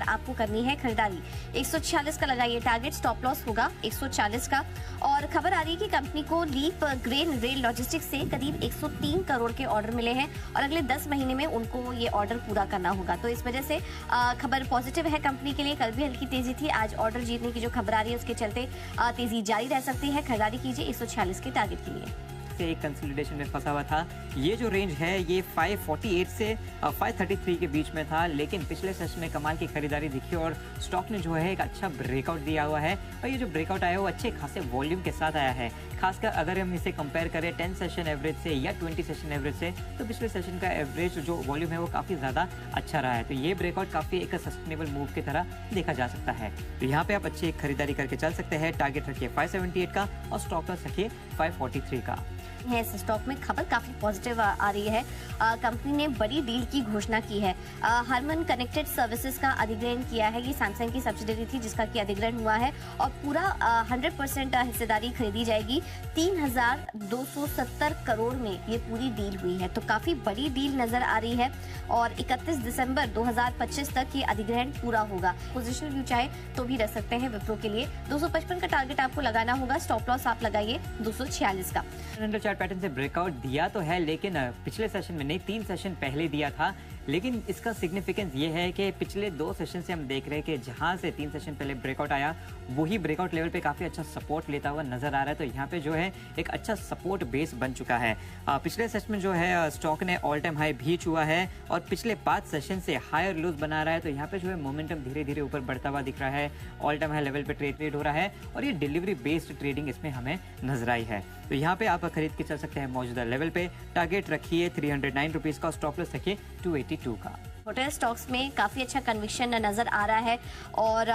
आपको करनी है खरीदारी। 146 का लगाइए टारगेट, स्टॉप लॉस होगा 140 का। और खबर आ रही है कि कंपनी को लीप ग्रेन रेल लॉजिस्टिक्स से करीब 103 करोड़ के ऑर्डर मिले हैं और अगले 10 महीने में उनको ये ऑर्डर पूरा करना होगा। तो इस वजह से खबर पॉजिटिव है कंपनी के लिए। कल भी हल्की तेजी थी, आज ऑर्डर जीतने की जो खबर आ रही है उसके चलते तेजी जारी रह सकती है। खरीदारी कीजिए 146 के टारगेट के लिए। से एक कंसोलिडेशन में फंसा हुआ था। ये जो रेंज है ये 548 से 533 के बीच में था, लेकिन पिछले सेशन में कमाल की खरीदारी दिखी और स्टॉक ने जो है एक अच्छा ब्रेकआउट दिया हुआ है और ये जो ब्रेकआउट आया वो अच्छे खासे वॉल्यूम के साथ आया है। खासकर अगर हम इसे कंपेयर करें 10 सेशन एवरेज से या 20 सेशन एवरेज से, तो पिछले सेशन का एवरेज जो वॉल्यूम है वो काफ़ी ज़्यादा अच्छा रहा है। तो ये ब्रेकआउट काफ़ी एक सस्टेनेबल मूव की तरह देखा जा सकता है। तो यहाँ पे आप अच्छी एक खरीदारी करके चल सकते हैं। टारगेट रखिए 578 का और स्टॉप लॉस रखिए 543 का। है इस स्टॉक में खबर काफी पॉजिटिव आ रही है। कंपनी ने बड़ी डील की घोषणा की है। हरमन कनेक्टेड सर्विसेज का अधिग्रहण किया है। ये सैमसंग की सब्सिडरी थी जिसका कि अधिग्रहण हुआ है और पूरा 100% हिस्सेदारी खरीदी जाएगी। 3,270 करोड़ में ये पूरी डील हुई है, तो काफी बड़ी डील नजर आ रही है और 31 दिसंबर 2025 तक ये अधिग्रहण पूरा होगा। पोजिशनल व्यू चाहे तो भी रख सकते हैं विप्रो के लिए। 255 का टारगेट आपको लगाना होगा, स्टॉप लॉस आप लगाइए 246 का। पैटर्न से ब्रेकआउट दिया तो है, लेकिन पिछले सेशन में नहीं 3 सेशन पहले दिया था। लेकिन इसका सिग्निफिकेंस ये है कि पिछले 2 सेशन से हम देख रहे हैं कि जहां से 3 सेशन पहले ब्रेकआउट आया वही ब्रेकआउट लेवल पे काफी अच्छा सपोर्ट लेता हुआ नजर आ रहा है। तो यहाँ पे जो है एक अच्छा सपोर्ट बेस बन चुका है। पिछले सेशन में जो है स्टॉक ने ऑल टाइम हाई भी छुआ है और पिछले 5 सेशन से हायर लोज बना रहा है। तो यहाँ पे जो है मोमेंटम धीरे धीरे ऊपर बढ़ता हुआ दिख रहा है। ऑल टाइम हाई लेवल पे ट्रेड हो रहा है और ये डिलीवरी बेस्ड ट्रेडिंग इसमें हमें नजर आई है। तो यहाँ पे आप खरीद के चल सकते हैं मौजूदा लेवल पे। टारगेट रखिए 309 रुपीज का, स्टॉप लॉस रखिए 282 का। होटल स्टॉक्स में काफी अच्छा कन्विक्शन नजर आ रहा है और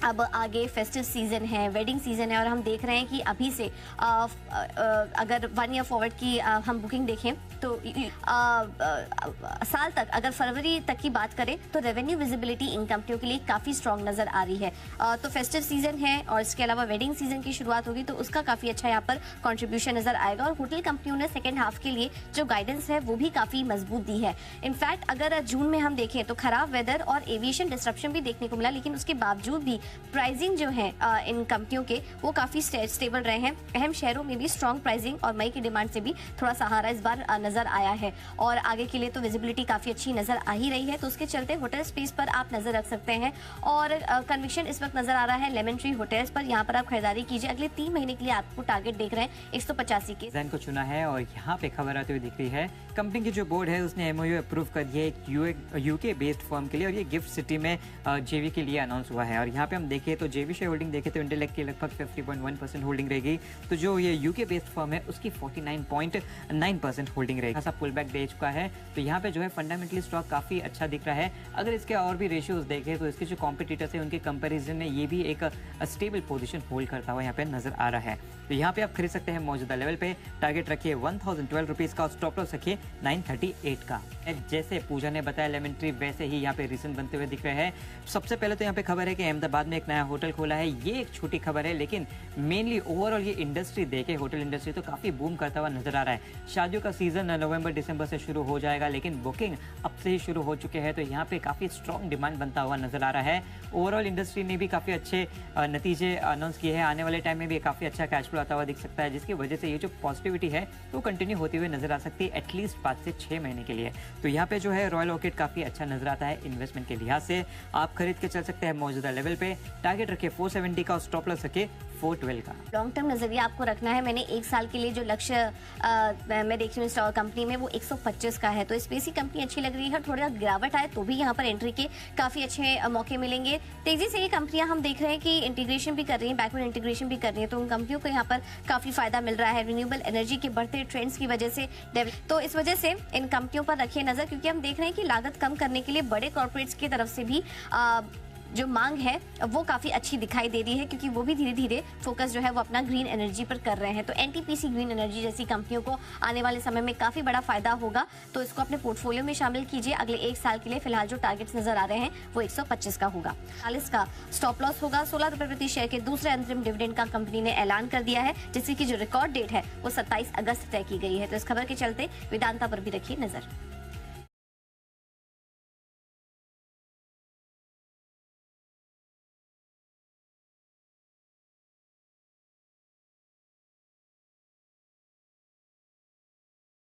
अब आगे फेस्टिव सीजन है, वेडिंग सीजन है और हम देख रहे हैं कि अभी से अगर 1 ईयर फॉरवर्ड की हम बुकिंग देखें तो साल तक, अगर फरवरी तक की बात करें तो रेवेन्यू विजिबिलिटी इन कंपनियों के लिए काफ़ी स्ट्रॉन्ग नज़र आ रही है। तो फेस्टिव सीजन है और इसके अलावा वेडिंग सीजन की शुरुआत होगी तो उसका काफ़ी अच्छा यहाँ पर कॉन्ट्रीब्यूशन नज़र आएगा। और होटल कंपनियों ने सेकेंड हाफ के लिए जो गाइडेंस है वो भी काफ़ी मजबूत दी है। इनफैक्ट अगर जून में हम देखें तो खराब वेदर और एविएशन डिस्ट्रप्शन भी देखने को मिला, लेकिन उसके बावजूद भी प्राइसिंग जो है इन कंपनियों के वो काफ़ी स्टेबल रहे हैं। अहम शहरों में भी स्ट्रॉन्ग प्राइसिंग और मई की डिमांड से भी थोड़ा सहारा इस बार नजर आया है और आगे के लिए तो विजिबिलिटी काफी अच्छी नजर आ ही रही है। तो उसके चलते होटल स्पेस पर आप नजर रख सकते हैं और कन्विक्शन इस वक्त नजर आ रहा है लेमन ट्री होटल्स पर। यहाँ पर आप खरीदारी कीजिए। अगले 3 महीने के लिए आपको टारगेट देख रहे हैं 185 के जैन को चुना है और यहाँ पे खबर आती हुई दिख रही है कंपनी की जो बोर्ड है उसने एमओयू अप्रूव कर दिया एक यूके बेस्ड फर्म के लिए और ये गिफ्ट सिटी में जेवी के लिए अनाउंस हुआ है। और यहाँ पे हम देखें तो जेवी शेयर होल्डिंग देखें तो इंटेलेक्ट की लगभग 50.1% होल्डिंग रहेगी। तो जो ये यूके बेस्ड फर्म है उसकी 49.9% होल्डिंग रहेगी। खासा पुल बैक दे चुका है। तो यहाँ पे जो है फंडामेंटली स्टॉक काफी अच्छा दिख रहा है। अगर इसके और भी रेशियोज देखें तो इसके जो कॉम्पिटिटर्स है उनके कंपैरिजन में ये भी एक स्टेबल पोजीशन होल्ड करता हुआ यहाँ पे नजर आ रहा है। तो यहाँ पे आप खरीद सकते हैं मौजूदा लेवल पे। टारगेट रखिए 1012 रुपीज का, स्टॉप लॉस रखिए 938 का। जैसे पूजा ने बताया लेमन ट्री वैसे ही यहाँ पे रीजन बनते हुए दिख रहे हैं। सबसे पहले तो यहाँ पे खबर है कि अहमदाबाद में एक नया होटल खोला है। ये एक छोटी खबर है लेकिन मेनली ओवरऑल ये इंडस्ट्री देखे होटल इंडस्ट्री तो काफी बूम करता हुआ नजर आ रहा है। शादियों का सीजन नवंबर दिसंबर से शुरू हो जाएगा लेकिन बुकिंग अब से ही शुरू हो चुके हैं। तो यहाँ पे काफी स्ट्रॉन्ग डिमांड बनता हुआ नजर आ रहा है। ओवरऑल इंडस्ट्री ने भी काफी अच्छे नतीजे अनाउंस किए हैं। आने वाले टाइम में भी काफी अच्छा कैश फ्लो आता हुआ दिख सकता है, जिसकी वजह से ये जो पॉजिटिविटी है वो कंटिन्यू होती हुई नजर आ सकती है एटलीस्ट 5 से 6 महीने के लिए। तो यहाँ पे जो है रॉयल ऑर्किड काफी अच्छा नजर आता है इन्वेस्टमेंट के लिहाज से। आप खरीद के चल सकते हैं मौजूदा लेवल पे। टारगेट रखिए 470 का, स्टॉप लॉस रखिए 412 का। लॉन्ग टर्म नजरिया आपको रखना है। मैंने 1 साल के लिए जो लक्ष्य मैं देख रही हूँ कंपनी में वो 125 का है। तो स्पेस की कंपनी अच्छी लग रही है। थोड़ा गिरावट आए तो भी यहाँ पर एंट्री के काफी अच्छे मौके मिलेंगे। तेजी से ये कंपनियां हम देख रहे हैं कि इंटीग्रेशन भी कर रही हैं, बैकवर्ड इंटीग्रेशन भी कर रही है, तो उन कंपनियों को यहाँ पर काफी फायदा मिल रहा है रिन्यूएबल एनर्जी के बढ़ते ट्रेंड्स की वजह से। तो इस वजह से इन कंपनियों पर रखिए नजर, क्योंकि हम देख रहे हैं कि लागत कम करने के लिए बड़े कॉर्पोरेट्स की तरफ से भी जो मांग है वो काफी अच्छी दिखाई दे रही है, क्योंकि वो भी धीरे धीरे फोकस जो है वो अपना ग्रीन एनर्जी पर कर रहे हैं। तो एनटीपीसी ग्रीन एनर्जी जैसी कंपनियों को आने वाले समय में काफी बड़ा फायदा होगा। तो इसको अपने पोर्टफोलियो में शामिल कीजिए। अगले 1 साल के लिए फिलहाल जो टारगेट्स नजर आ रहे हैं वो 125 का होगा। 40 का स्टॉप लॉस होगा। 16 रुपए प्रति शेयर के दूसरे अंतरिम डिविडेंड का कंपनी ने ऐलान कर दिया है, जिसकी जो रिकॉर्ड डेट है वो 27 अगस्त तय की गई है। तो इस खबर के चलते वेदांता पर भी रखिए नजर।